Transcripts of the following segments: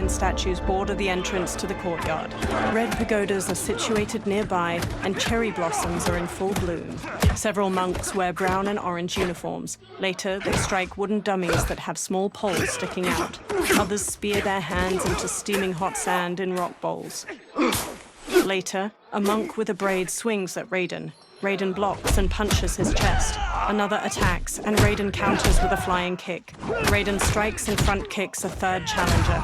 Raiden statues border the entrance to the courtyard. Red pagodas are situated nearby, and cherry blossoms are in full bloom. Several monks wear brown and orange uniforms. Later, they strike wooden dummies that have small poles sticking out. Others spear their hands into steaming hot sand in rock bowls. Later, a monk with a braid swings at Raiden. Raiden blocks and punches his chest. Another attacks, and Raiden counters with a flying kick. Raiden strikes and front kicks a third challenger.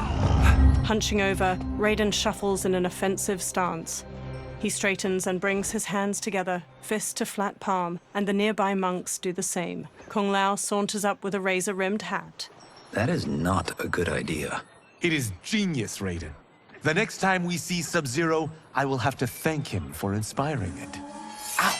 Hunching over, Raiden shuffles in an offensive stance. He straightens and brings his hands together, fist to flat palm, and the nearby monks do the same. Kung Lao saunters up with a razor-rimmed hat. That is not a good idea. It is genius, Raiden. The next time we see Sub-Zero, I will have to thank him for inspiring it. Ow!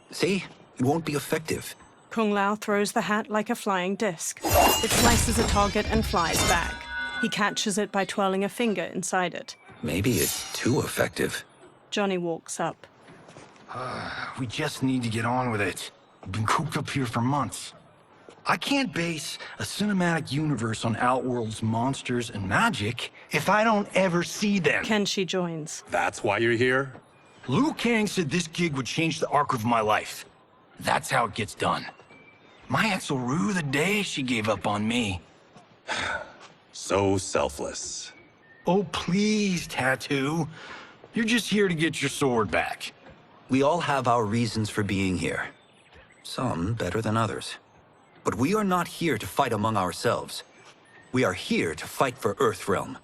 See? It won't be effective. Kung Lao throws the hat like a flying disc. It slices a target and flies back. He catches it by twirling a finger inside it. Maybe it's too effective. Johnny walks up. We just need to get on with it. We've been cooped up here for months. I can't base a cinematic universe on Outworld's monsters and magic if I don't ever see them. Kenshi joins. That's why you're here? Liu Kang said this gig would change the arc of my life. That's how it gets done. My ex will rue the day she gave up on me. So selfless. Oh, please, Tattoo. You're just here to get your sword back. We all have our reasons for being here. Some better than others. But we are not here to fight among ourselves. We are here to fight for Earthrealm.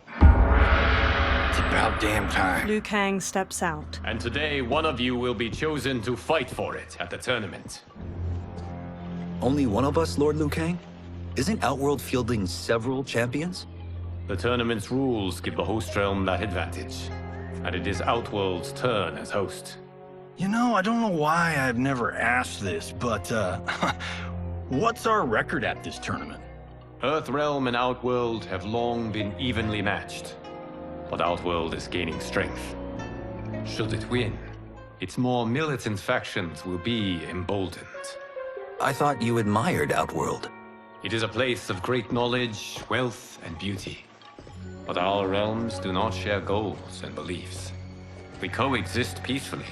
It's about damn time. Liu Kang steps out. And today, one of you will be chosen to fight for it at the tournament. Only one of us, Lord Liu Kang? Isn't Outworld fielding several champions? The tournament's rules give the host realm that advantage. And it is Outworld's turn as host. You know, I don't know why I've never asked this, but, what's our record at this tournament? Earthrealm and Outworld have long been evenly matched. But Outworld is gaining strength. Should it win, its more militant factions will be emboldened. I thought you admired Outworld. It is a place of great knowledge, wealth, and beauty. But our realms do not share goals and beliefs. We coexist peacefully,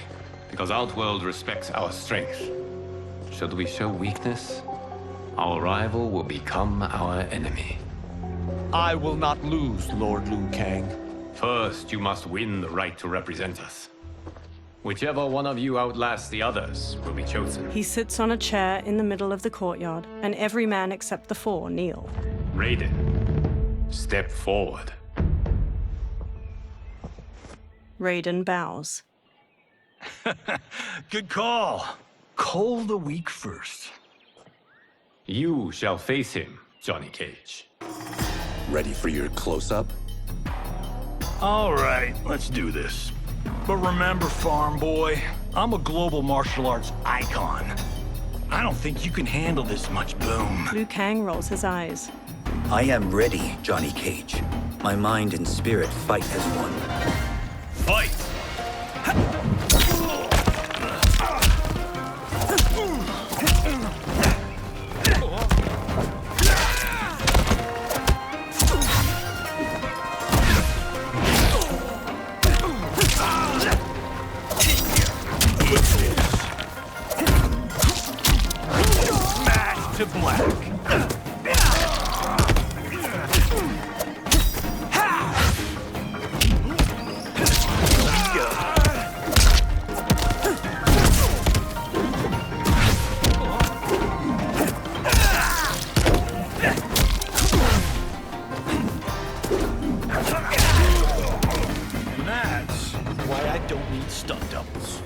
because Outworld respects our strength. Should we show weakness, our rival will become our enemy. I will not lose, Lord Liu Kang. First, you must win the right to represent us. Whichever one of you outlasts the others will be chosen. He sits on a chair in the middle of the courtyard, and every man except the four kneel. Raiden, step forward. Raiden bows. Good call. Cole the weak first. You shall face him, Johnny Cage. Ready for your close-up? All right, let's do this. But remember, farm boy, I'm a global martial arts icon. I don't think you can handle this much boom. Liu Kang rolls his eyes. I am ready, Johnny Cage. My mind and spirit fight as one. Fight! Smash to black. That's why I don't need stunt doubles.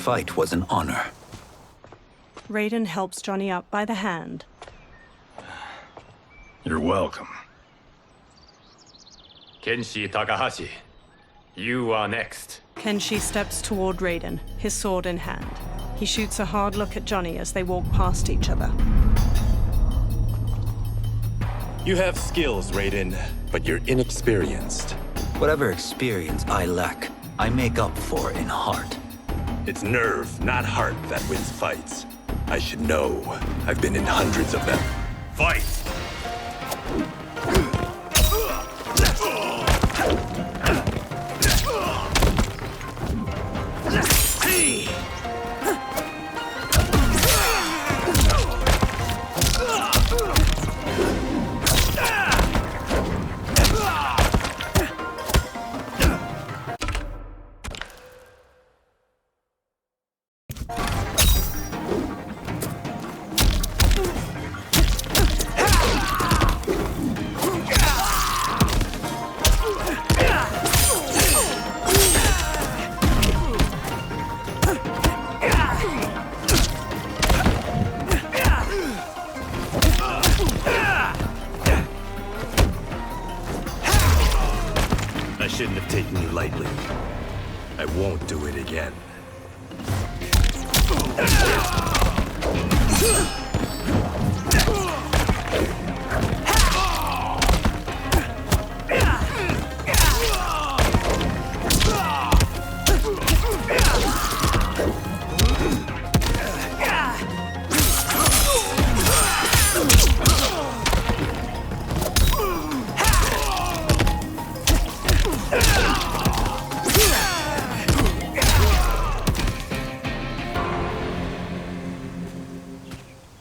fight was an honor. Raiden helps Johnny up by the hand. You're welcome. Kenshi Takahashi, you are next. Kenshi steps toward Raiden, his sword in hand. He shoots a hard look at Johnny as they walk past each other. You have skills, Raiden, but you're inexperienced. Whatever experience I lack, I make up for in heart. It's nerve, not heart, that wins fights. I should know. I've been in hundreds of them. Fight! I shouldn't have taken you lightly. I won't do it again.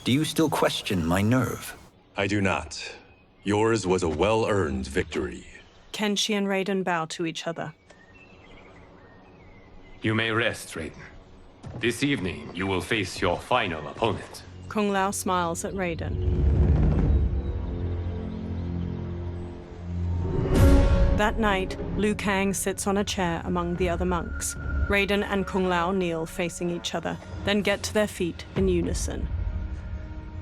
Do you still question my nerve? I do not. Yours was a well-earned victory. Kenshi and Raiden bow to each other. You may rest, Raiden. This evening, you will face your final opponent. Kung Lao smiles at Raiden. That night, Liu Kang sits on a chair among the other monks. Raiden and Kung Lao kneel facing each other, then get to their feet in unison.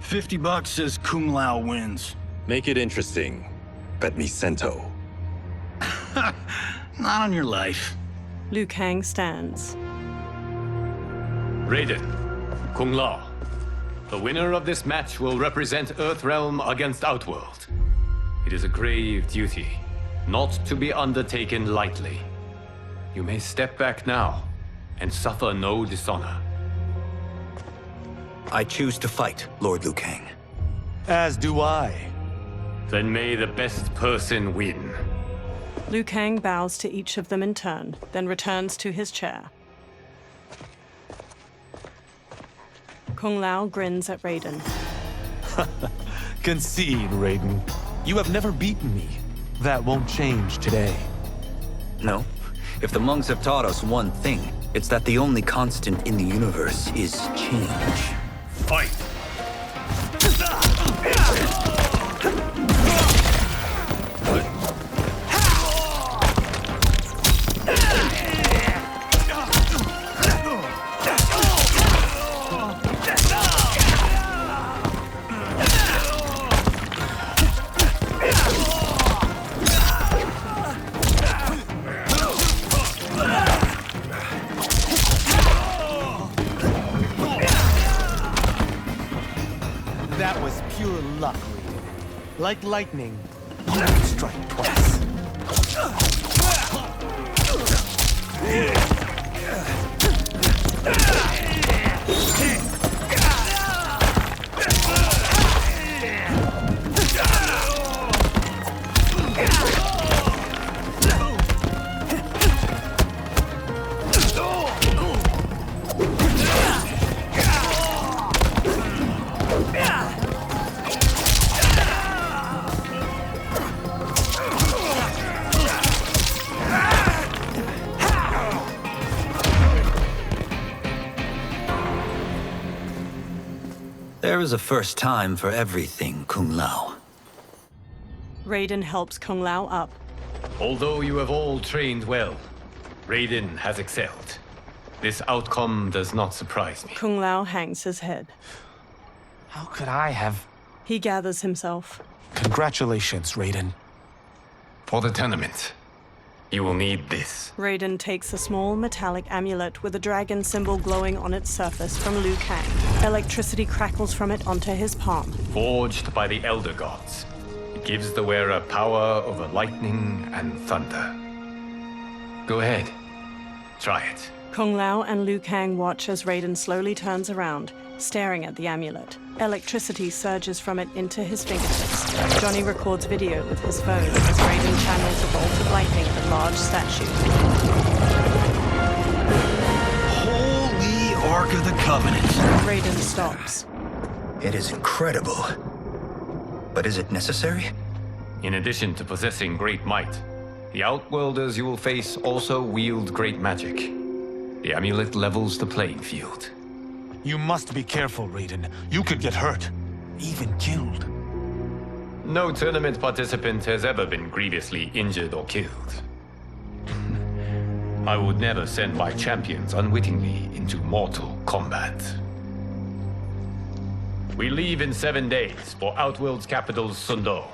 $50 says Kung Lao wins. Make it interesting. Bet me cento. Not on your life. Liu Kang stands. Raiden, Kung Lao, the winner of this match will represent Earthrealm against Outworld. It is a grave duty, not to be undertaken lightly. You may step back now and suffer no dishonor. I choose to fight, Lord Liu Kang. As do I. Then may the best person win. Liu Kang bows to each of them in turn, then returns to his chair. Kung Lao grins at Raiden. Concede, Raiden. You have never beaten me. That won't change today. No. If the monks have taught us one thing, it's that the only constant in the universe is change. Fight! That was pure luck, Raiden. Like lightning, you can strike twice. There is a first time for everything, Kung Lao. Raiden helps Kung Lao up. Although you have all trained well, Raiden has excelled. This outcome does not surprise me. Kung Lao hangs his head. How could I have... He gathers himself. Congratulations, Raiden. For the tournament, you will need this. Raiden takes a small metallic amulet with a dragon symbol glowing on its surface from Liu Kang. Electricity crackles from it onto his palm. Forged by the Elder Gods, it gives the wearer power over lightning and thunder. Go ahead, try it. Kung Lao and Liu Kang watch as Raiden slowly turns around, staring at the amulet. Electricity surges from it into his fingertips. Johnny records video with his phone as Raiden channels a bolt of lightning at a large statue. Holy Ark of the Covenant. Raiden stops. It is incredible. But is it necessary? In addition to possessing great might, the Outworlders you will face also wield great magic. The amulet levels the playing field. You must be careful, Raiden. You could get hurt. Even killed. No tournament participant has ever been grievously injured or killed. I would never send my champions unwittingly into mortal combat. We leave in 7 days for Outworld's capital, Sundo.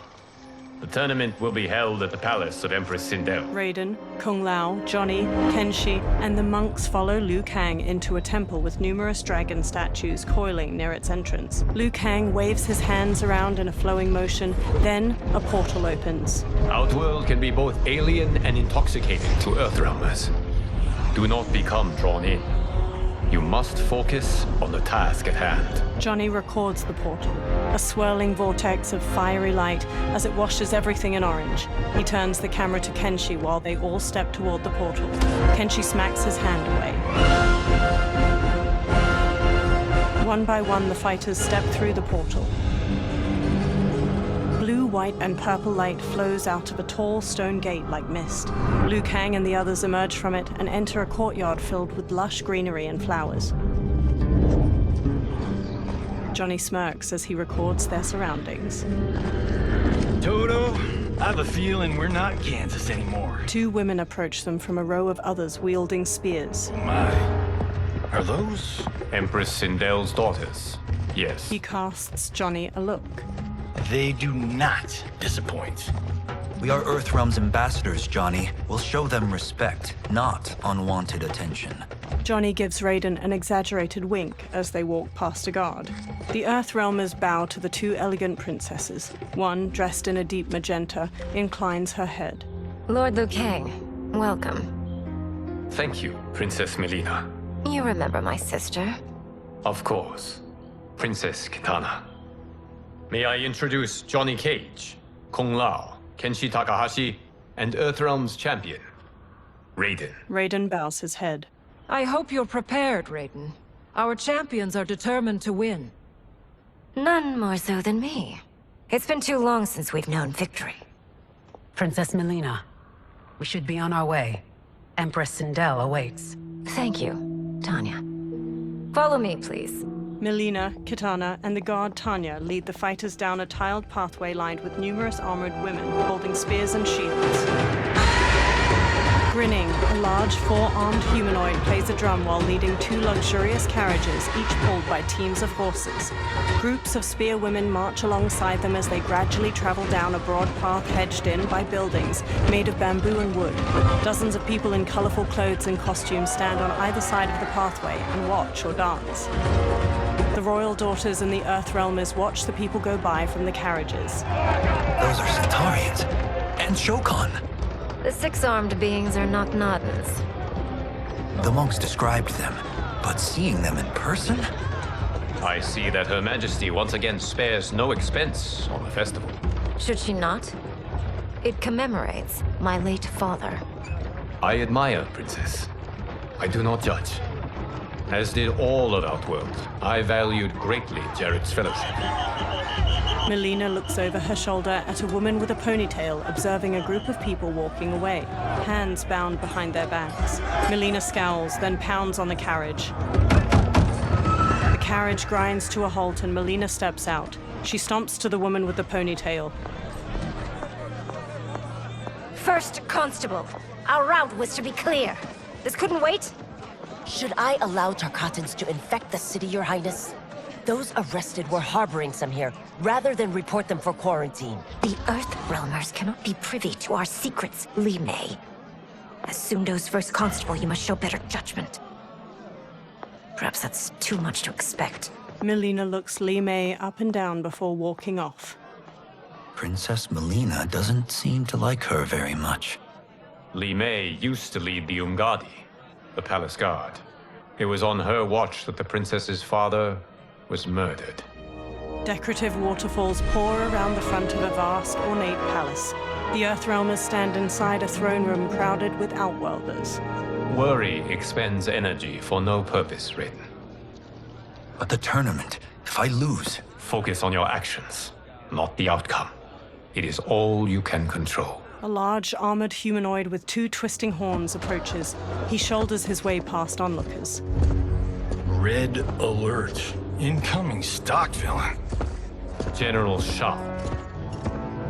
The tournament will be held at the palace of Empress Sindel. Raiden, Kung Lao, Johnny, Kenshi, and the monks follow Liu Kang into a temple with numerous dragon statues coiling near its entrance. Liu Kang waves his hands around in a flowing motion, then a portal opens. Outworld can be both alien and intoxicating to Earthrealmers. Do not become drawn in. You must focus on the task at hand. Johnny records the portal, a swirling vortex of fiery light as it washes everything in orange. He turns the camera to Kenshi while they all step toward the portal. Kenshi smacks his hand away. One by one, the fighters step through the portal. Blue, white, and purple light flows out of a tall stone gate like mist. Liu Kang and the others emerge from it and enter a courtyard filled with lush greenery and flowers. Johnny smirks as he records their surroundings. Toto, I have a feeling we're not in Kansas anymore. 2 women approach them from a row of others wielding spears. Oh my. Are those? Empress Sindel's daughters. Yes. He casts Johnny a look. They do not disappoint. We are Earthrealm's ambassadors, Johnny. We'll show them respect, not unwanted attention. Johnny gives Raiden an exaggerated wink as they walk past a guard. The Earthrealmers bow to the 2 elegant princesses. One, dressed in a deep magenta, inclines her head. Lord Liu Kang, welcome. Thank you, Princess Melina. You remember my sister? Of course. Princess Kitana. May I introduce Johnny Cage, Kung Lao, Kenshi Takahashi, and Earthrealm's champion, Raiden. Raiden bows his head. I hope you're prepared, Raiden. Our champions are determined to win. None more so than me. It's been too long since we've known victory. Princess Melina, we should be on our way. Empress Sindel awaits. Thank you, Tanya. Follow me, please. Melina, Kitana, and the guard Tanya lead the fighters down a tiled pathway lined with numerous armored women holding spears and shields. Grinning, a large 4-armed humanoid plays a drum while leading 2 luxurious carriages, each pulled by teams of horses. Groups of spear women march alongside them as they gradually travel down a broad path hedged in by buildings made of bamboo and wood. Dozens of people in colorful clothes and costumes stand on either side of the pathway and watch or dance. The royal daughters and the Earthrealmers watch the people go by from the carriages. Those are Centaurians. And Shokan. The 6-armed beings are not Nodens. The monks described them, but seeing them in person? I see that Her Majesty once again spares no expense on the festival. Should she not? It commemorates my late father. I admire, Princess. I do not judge. As did all of Outworld, I valued greatly Jared's fellowship. Melina looks over her shoulder at a woman with a ponytail observing a group of people walking away, hands bound behind their backs. Melina scowls, then pounds on the carriage. The carriage grinds to a halt and Melina steps out. She stomps to the woman with the ponytail. First Constable, our route was to be clear. This couldn't wait? Should I allow Tarkatans to infect the city, Your Highness? Those arrested were harboring some here, rather than report them for quarantine. The Earthrealmers cannot be privy to our secrets, Li Mei. As Sundo's first constable, you must show better judgment. Perhaps that's too much to expect. Melina looks Li Mei up and down before walking off. Princess Melina doesn't seem to like her very much. Li Mei used to lead the Umgadi, the palace guard. It was on her watch that the princess's father was murdered. Decorative waterfalls pour around the front of a vast, ornate palace. The Earthrealmers stand inside a throne room crowded with Outworlders. Worry expends energy for no purpose, Raiden. But the tournament, if I lose... Focus on your actions, not the outcome. It is all you can control. A large, armored humanoid with 2 twisting horns approaches. He shoulders his way past onlookers. Red alert. Incoming stock villain. General Shao.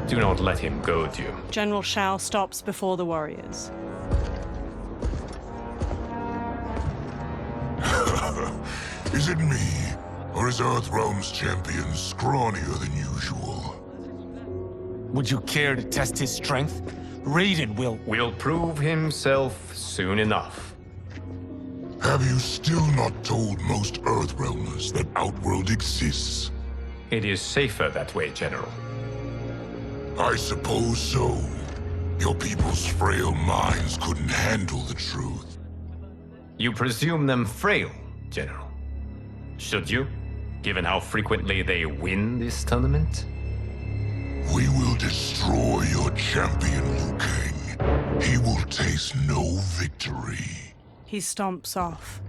Do not let him goad you. General Shao stops before the warriors. Is it me? Or is Earthrealm's champion scrawnier than usual? Would you care to test his strength? Raiden will prove himself soon enough. Have you still not told most Earthrealmers that Outworld exists? It is safer that way, General. I suppose so. Your people's frail minds couldn't handle the truth. You presume them frail, General. Should you, given how frequently they win this tournament? We will destroy your champion, Liu Kang. He will taste no victory. He stomps off.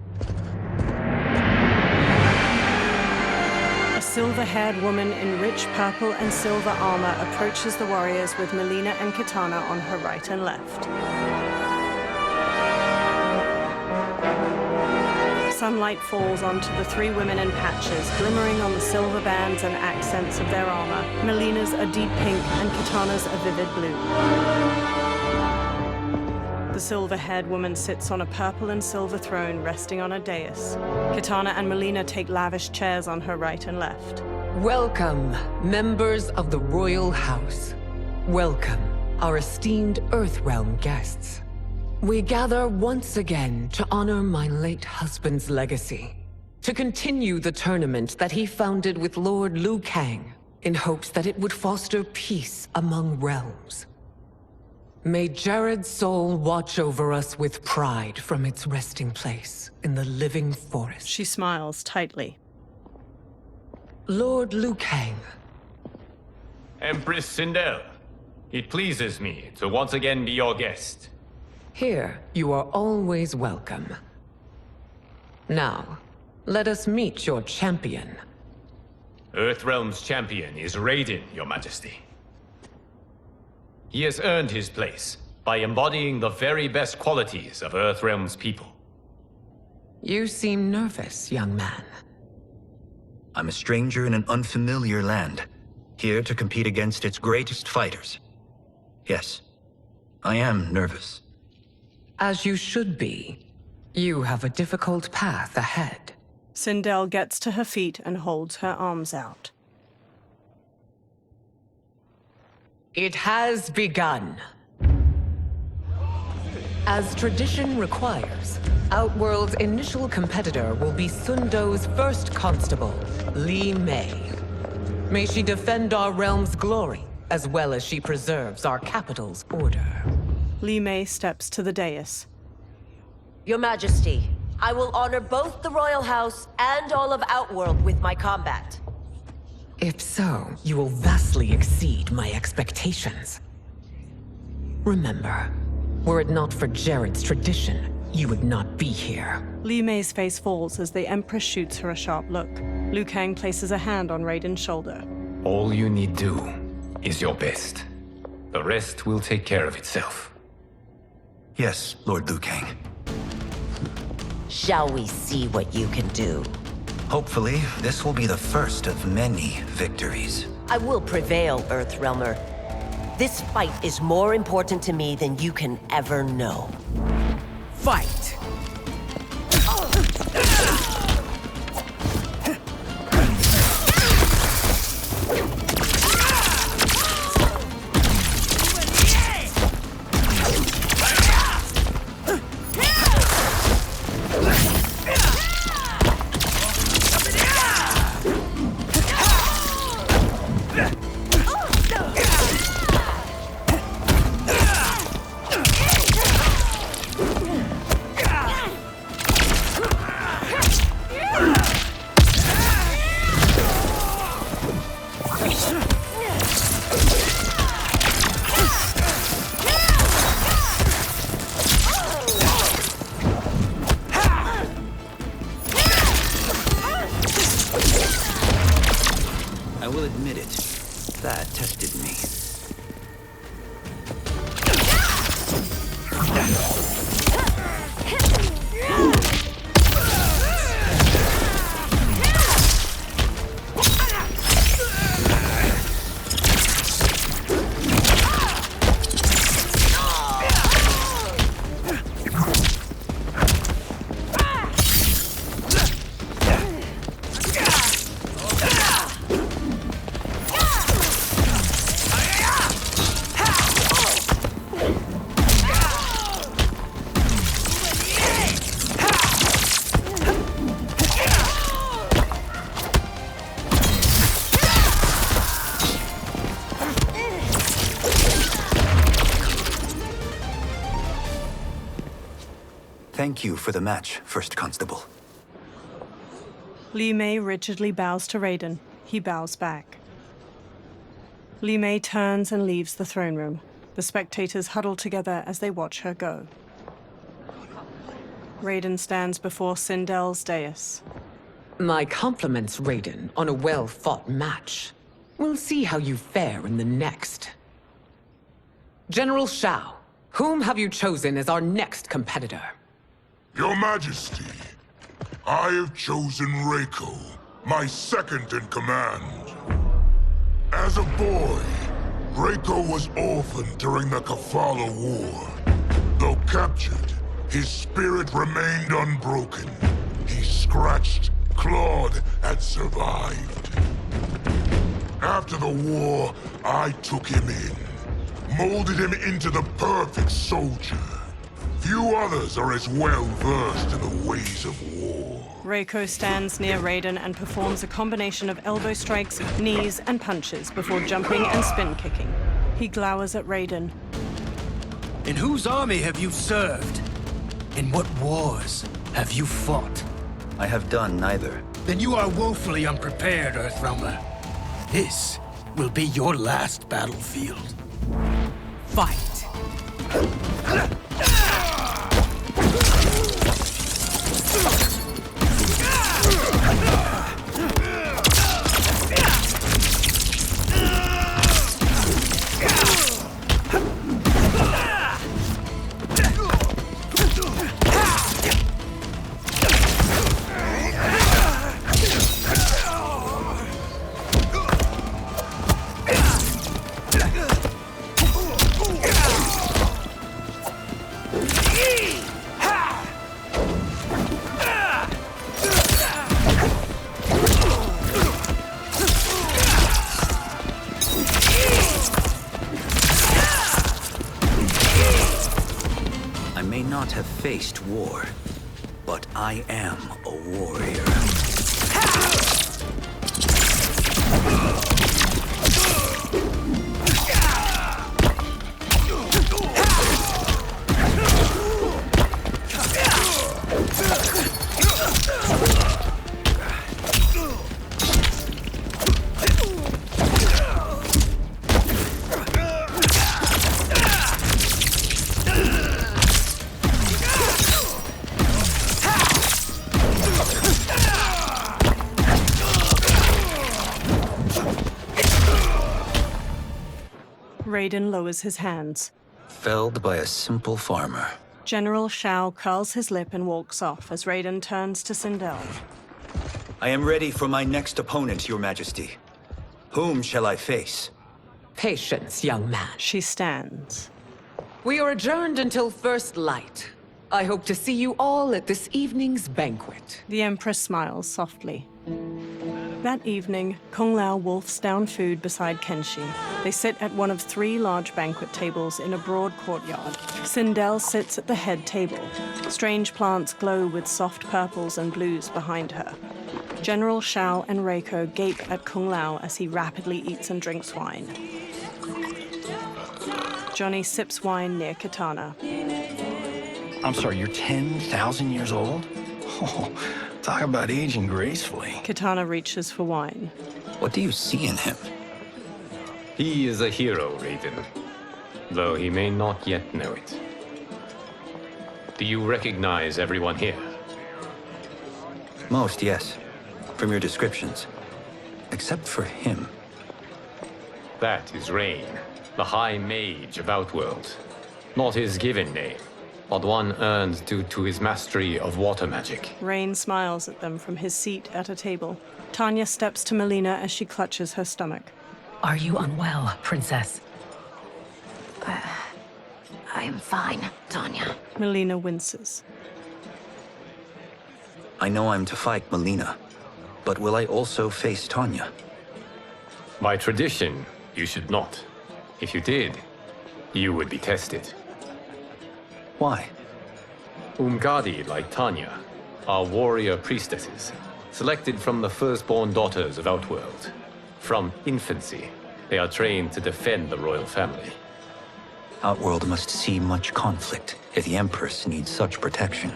A silver-haired woman in rich purple and silver armor approaches the warriors with Melina and Kitana on her right and left. Sunlight falls onto the 3 women in patches, glimmering on the silver bands and accents of their armor. Melina's a deep pink and Kitana's a vivid blue. The silver-haired woman sits on a purple and silver throne resting on a dais. Kitana and Melina take lavish chairs on her right and left. Welcome, members of the Royal House. Welcome, our esteemed Earthrealm guests. We gather once again to honor my late husband's legacy, to continue the tournament that he founded with Lord Liu Kang, in hopes that it would foster peace among realms. May Jared's soul watch over us with pride from its resting place in the living forest. She smiles tightly. Lord Liu Kang. Empress Sindel, it pleases me to once again be your guest. Here, you are always welcome. Now, let us meet your champion. Earthrealm's champion is Raiden, Your Majesty. He has earned his place by embodying the very best qualities of Earthrealm's people. You seem nervous, young man. I'm a stranger in an unfamiliar land, here to compete against its greatest fighters. Yes, I am nervous. As you should be. You have a difficult path ahead. Sindel gets to her feet and holds her arms out. It has begun. As tradition requires, Outworld's initial competitor will be Sundo's first constable, Li Mei. May she defend our realm's glory, as well as she preserves our capital's order. Li Mei steps to the dais. Your Majesty, I will honor both the Royal House and all of Outworld with my combat. If so, you will vastly exceed my expectations. Remember, were it not for Jared's tradition, you would not be here. Li Mei's face falls as the Empress shoots her a sharp look. Liu Kang places a hand on Raiden's shoulder. All you need do is your best. The rest will take care of itself. Yes, Lord Liu Kang. Shall we see what you can do? Hopefully, this will be the first of many victories. I will prevail, Earthrealmer. This fight is more important to me than you can ever know. Fight! Thank you for the match, First Constable. Li Mei rigidly bows to Raiden. He bows back. Li Mei turns and leaves the throne room. The spectators huddle together as they watch her go. Raiden stands before Sindel's dais. My compliments, Raiden, on a well-fought match. We'll see how you fare in the next. General Shao, whom have you chosen as our next competitor? Your Majesty, I have chosen Reiko, my second in command. As a boy, Reiko was orphaned during the Kafala War. Though captured, his spirit remained unbroken. He scratched, clawed, and survived. After the war, I took him in, molded him into the perfect soldier. Few others are as well versed in the ways of war. Reiko stands near Raiden and performs a combination of elbow strikes, knees, and punches before jumping and spin kicking. He glowers at Raiden. In whose army have you served? In what wars have you fought? I have done neither. Then you are woefully unprepared, Earthrealmer. This will be your last battlefield. Fight! Have faced war, but I am a warrior. Raiden lowers his hands. Felled by a simple farmer. General Shao curls his lip and walks off as Raiden turns to Sindel. I am ready for my next opponent, Your Majesty. Whom shall I face? Patience, young man. She stands. We are adjourned until first light. I hope to see you all at this evening's banquet. The Empress smiles softly. That evening, Kung Lao wolfs down food beside Kenshi. They sit at one of 3 large banquet tables in a broad courtyard. Sindel sits at the head table. Strange plants glow with soft purples and blues behind her. General Shao and Reiko gape at Kung Lao as he rapidly eats and drinks wine. Johnny sips wine near Katana. I'm sorry, you're 10,000 years old? Oh, talk about aging gracefully. Katana reaches for wine. What do you see in him? He is a hero, Raiden, though he may not yet know it. Do you recognize everyone here? Most, yes. From your descriptions. Except for him. That is Rain, the High Mage of Outworld. Not his given name, but one earned due to his mastery of water magic. Rain smiles at them from his seat at a table. Tanya steps to Melina as she clutches her stomach. Are you unwell, Princess? I am fine, Tanya. Melina winces. I know I'm to fight Melina, but will I also face Tanya? By tradition, you should not. If you did, you would be tested. Why? Umgadi, like Tanya, are warrior priestesses, selected from the firstborn daughters of Outworld. From infancy, they are trained to defend the royal family. Outworld must see much conflict if the Empress needs such protection.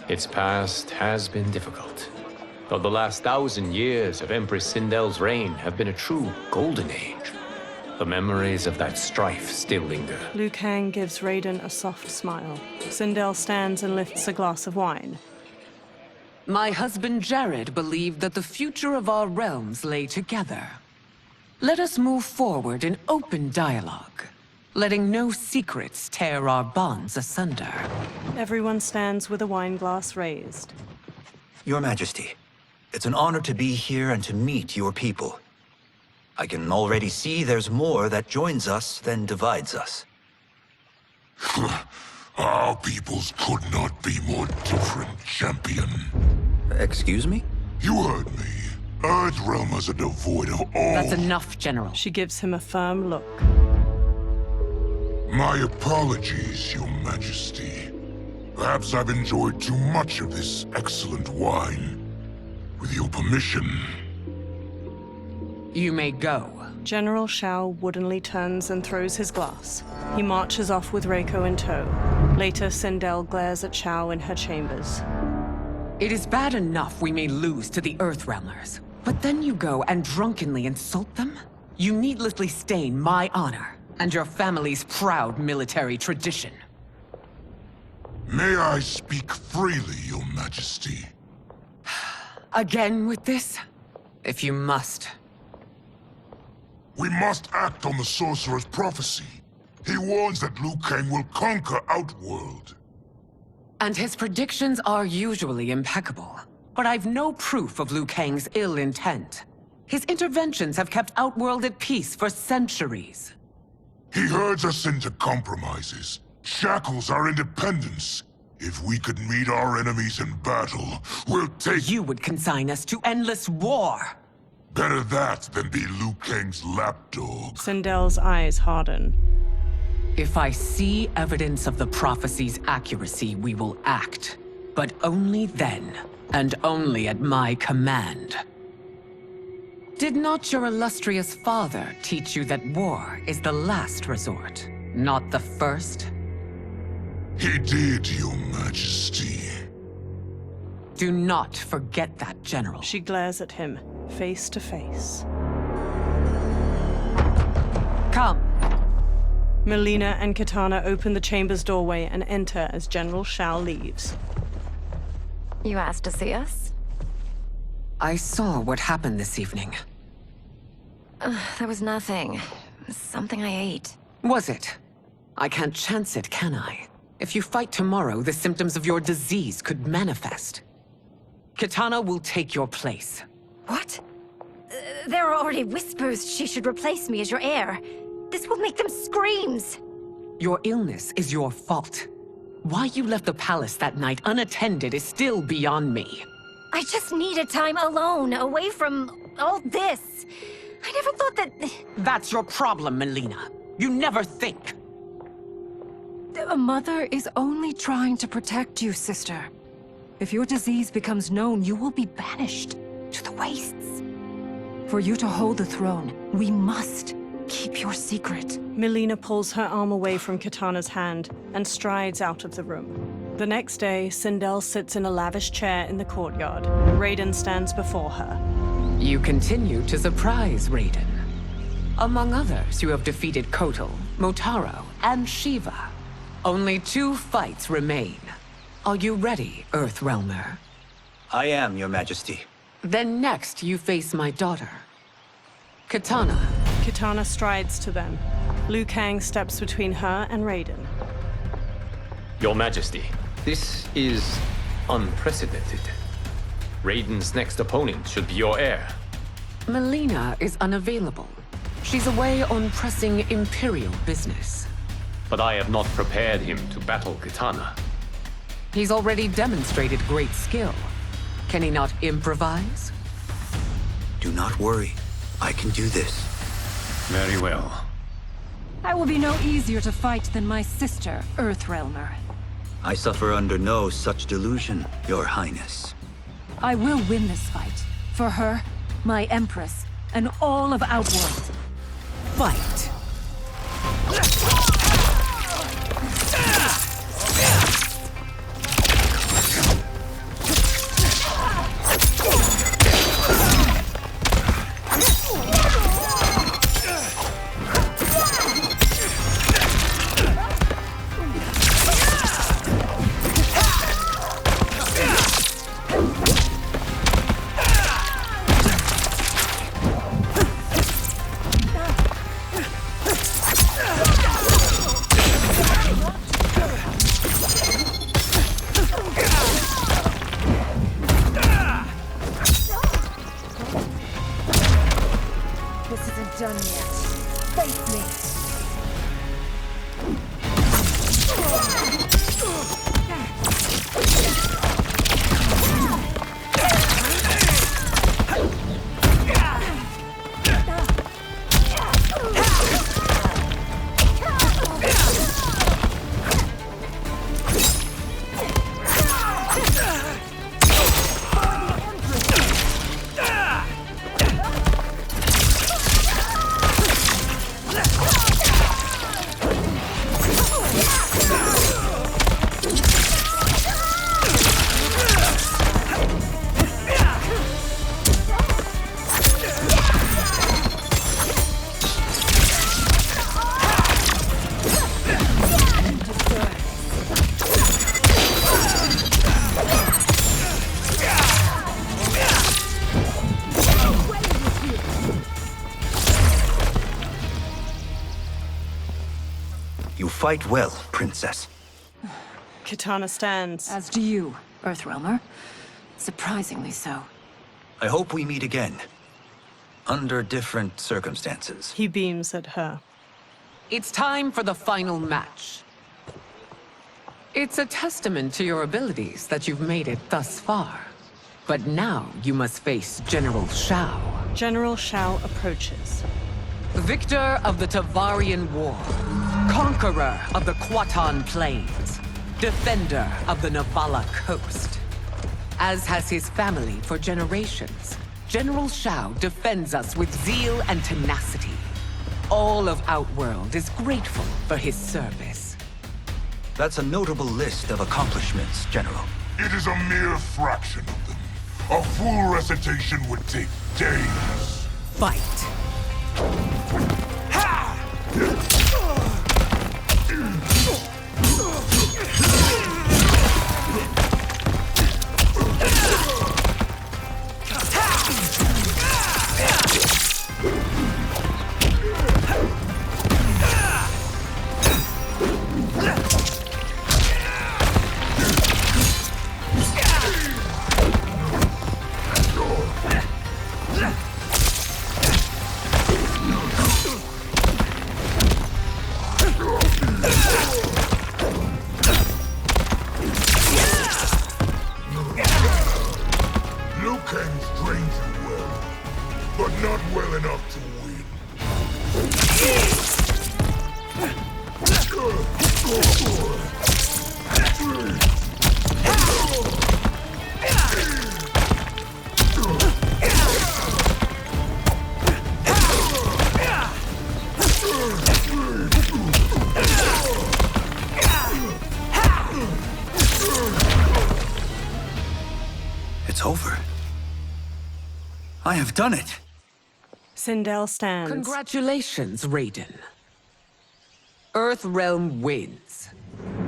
Its past has been difficult. Though the last 1,000 years of Empress Sindel's reign have been a true golden age, the memories of that strife still linger. Liu Kang gives Raiden a soft smile. Sindel stands and lifts a glass of wine. My husband Jared believed that the future of our realms lay together. Let us move forward in open dialogue, letting no secrets tear our bonds asunder. Everyone stands with a wine glass raised. Your Majesty, it's an honor to be here and to meet your people. I can already see there's more that joins us than divides us. Our peoples could not be more different, champion. Excuse me? You heard me. Earthrealmers are devoid of all... That's enough, General. She gives him a firm look. My apologies, Your Majesty. Perhaps I've enjoyed too much of this excellent wine. With your permission... You may go. General Shao woodenly turns and throws his glass. He marches off with Reiko in tow. Later, Sindel glares at Shao in her chambers. It is bad enough we may lose to the Earthrealmers, but then you go and drunkenly insult them? You needlessly stain my honor and your family's proud military tradition. May I speak freely, Your Majesty? Again with this? If you must. We must act on the Sorcerer's prophecy. He warns that Liu Kang will conquer Outworld. And his predictions are usually impeccable. But I've no proof of Liu Kang's ill intent. His interventions have kept Outworld at peace for centuries. He herds us into compromises, shackles our independence. If we could meet our enemies in battle, we'll take... You would consign us to endless war! Better that than be Liu Kang's lapdog. Sindel's eyes harden. If I see evidence of the prophecy's accuracy, we will act. But only then, and only at my command. Did not your illustrious father teach you that war is the last resort, not the first? He did, Your Majesty. Do not forget that, General. She glares at him, face to face. Come. Melina and Katana open the chamber's doorway and enter as General Shao leaves. You asked to see us? I saw what happened this evening. There was nothing. Something I ate. Was it? I can't chance it, can I? If you fight tomorrow, the symptoms of your disease could manifest. Katana will take your place. What? There are already whispers she should replace me as your heir. This will make them screams! Your illness is your fault. Why you left the palace that night unattended is still beyond me. I just needed time alone, away from all this. I never thought that... That's your problem, Melina. You never think. A mother is only trying to protect you, sister. If your disease becomes known, you will be banished to the wastes. For you to hold the throne, we must keep your secret. Melina pulls her arm away from Katana's hand and strides out of the room. The next day, Sindel sits in a lavish chair in the courtyard. Raiden stands before her. You continue to surprise Raiden. Among others, you have defeated Kotal, Motaro, and Shiva. Only 2 fights remain. Are you ready, Earthrealmer? I am, Your Majesty. Then next, you face my daughter, Katana. Katana strides to them. Liu Kang steps between her and Raiden. Your Majesty, this is unprecedented. Raiden's next opponent should be your heir. Melina is unavailable. She's away on pressing Imperial business. But I have not prepared him to battle Katana. He's already demonstrated great skill. Can he not improvise? Do not worry. I can do this. Very well. I will be no easier to fight than my sister, Earthrealmer. I suffer under no such delusion, Your Highness. I will win this fight. For her, my Empress, and all of Outworld. Fight! You fight well, Princess. Kitana stands. As do you, Earthrealmer. Surprisingly so. I hope we meet again. Under different circumstances. He beams at her. It's time for the final match. It's a testament to your abilities that you've made it thus far. But now you must face General Shao. General Shao approaches. Victor of the Tavarian War. Conqueror of the Quatan Plains. Defender of the Navala Coast. As has his family for generations, General Shao defends us with zeal and tenacity. All of Outworld is grateful for his service. That's a notable list of accomplishments, General. It is a mere fraction of them. A full recitation would take days. Fight! Liu Kang's trains you well, but not well enough to win. It's over. I have done it. Sindel stands. Congratulations, Raiden. Earthrealm wins.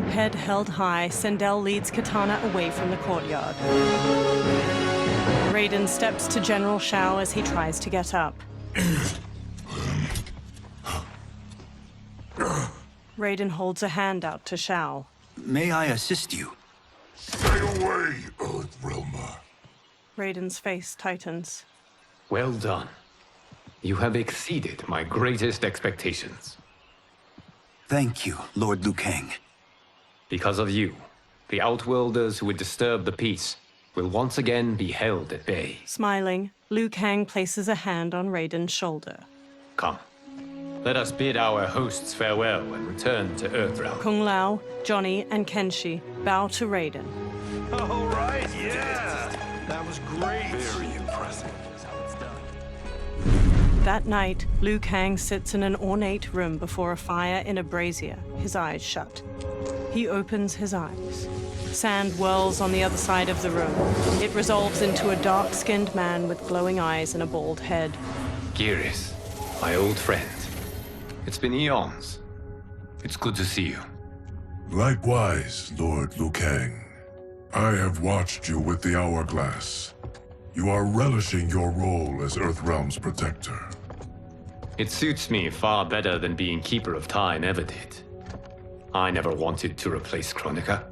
Head held high, Sindel leads Kitana away from the courtyard. Raiden steps to General Shao as he tries to get up. Raiden holds a hand out to Shao. May I assist you? Stay away, Earthrealmer. Raiden's face tightens. Well done. You have exceeded my greatest expectations. Thank you, Lord Liu Kang. Because of you, the Outworlders who would disturb the peace will once again be held at bay. Smiling, Liu Kang places a hand on Raiden's shoulder. Come, let us bid our hosts farewell and return to Earthrealm. Kung Lao, Johnny, and Kenshi bow to Raiden. All right, yeah. That was great. Very impressive. That night, Liu Kang sits in an ornate room before a fire in a brazier, his eyes shut. He opens his eyes. Sand whirls on the other side of the room. It resolves into a dark-skinned man with glowing eyes and a bald head. Geras, my old friend. It's been eons. It's good to see you. Likewise, Lord Liu Kang. I have watched you with the Hourglass. You are relishing your role as Earthrealm's protector. It suits me far better than being Keeper of Time ever did. I never wanted to replace Kronika.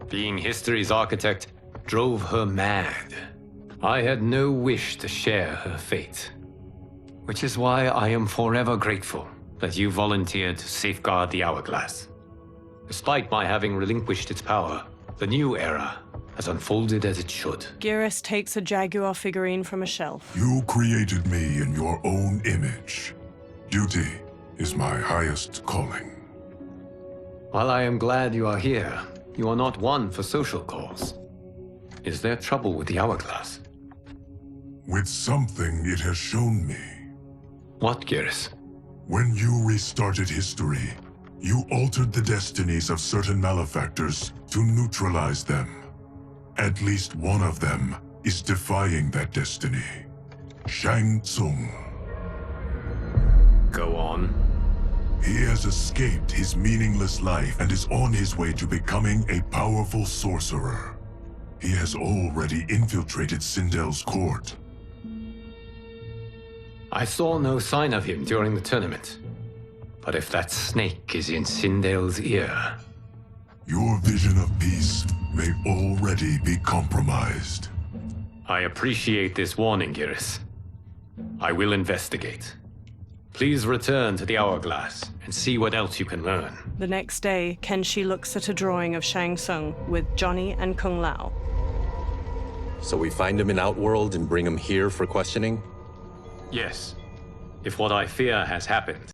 Being history's architect drove her mad. I had no wish to share her fate. Which is why I am forever grateful that you volunteered to safeguard the Hourglass. Despite my having relinquished its power, the new era has unfolded as it should. Geras takes a Jaguar figurine from a shelf. You created me in your own image. Duty is my highest calling. While I am glad you are here, you are not one for social calls. Is there trouble with the Hourglass? With something it has shown me. What, Geras? When you restarted history, you altered the destinies of certain malefactors to neutralize them. At least one of them is defying that destiny. Shang Tsung. Go on. He has escaped his meaningless life and is on his way to becoming a powerful sorcerer. He has already infiltrated Sindel's court. I saw no sign of him during the tournament. But if that snake is in Sindale's ear... Your vision of peace may already be compromised. I appreciate this warning, Giris. I will investigate. Please return to the Hourglass and see what else you can learn. The next day, Kenshi looks at a drawing of Shang Tsung with Johnny and Kung Lao. So we find him in Outworld and bring him here for questioning? Yes. If what I fear has happened,